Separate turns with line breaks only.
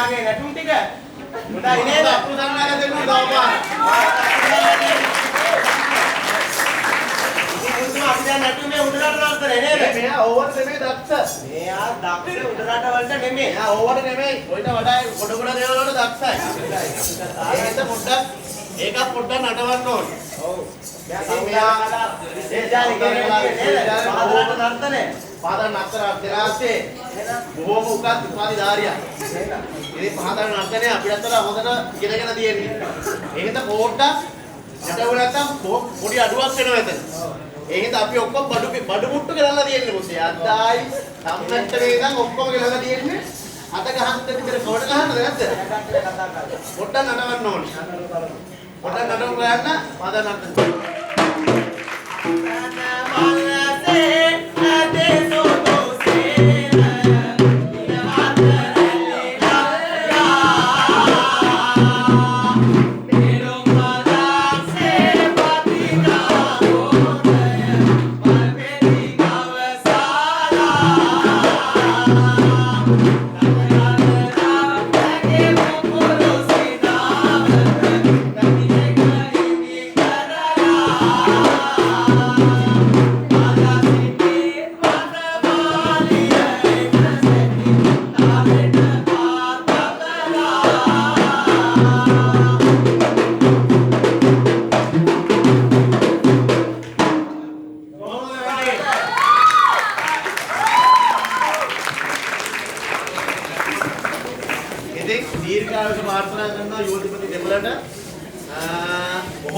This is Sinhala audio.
යාගේ නැටුම් ටික. හොඳයි නේද?
අපු දන්නාලා දෙන්න දවපා.
ඉතින් අපි දැන් නැටුමේ උඩරට නර්තනේ නේද?
මෙයා ඕවට නෙමෙයි දක්ෂ.
මෙයා දක්ෂ උඩරට වලට නෙමෙයි.
මෙයා ඕවට නෙමෙයි. ඔයිට වඩා ගොඩ ගොඩ දේවල් වලට දක්ෂයි. ඒකත් පොඩ්ඩක් ඒකත් පොඩ්ඩක් නටවන්න ඕනේ.
ඔව්. මෙයා විශේෂාලි කියන්නේ පාදරට නර්තනේ.
පාදර නර්තන අධ්‍යනාසේ බොහෝම උගත් උපාධිධාරියා. ඉතින් පාදර නර්තනේ අපිටත් වඩා හොඳට ඉගෙනගෙන තියෙන්නේ. ඒකෙන්ද පොඩ්ඩක් නටවුව නැත්තම් පොඩි අඩුවක් වෙනවා එතන. ඒකෙන්ද අපි ඔක්කොම බඩු මුට්ටු කරලා තියෙන්නේ මොකද? අද්දායි සම්මැට්ටේ ඉඳන් ඔක්කොම කරලා තියෙන්නේ. අත ගහන්න විතර කොට ගහන්නද නැද්ද? පොඩ්ඩක් නටවන්න ඕනේ. පොඩ්ඩක් නටවන්න ගන්න පාදර නර්තන. දීර්ඝායුෂ ප්‍රාර්ථනා කරනවා යෝධිපති දෙමළට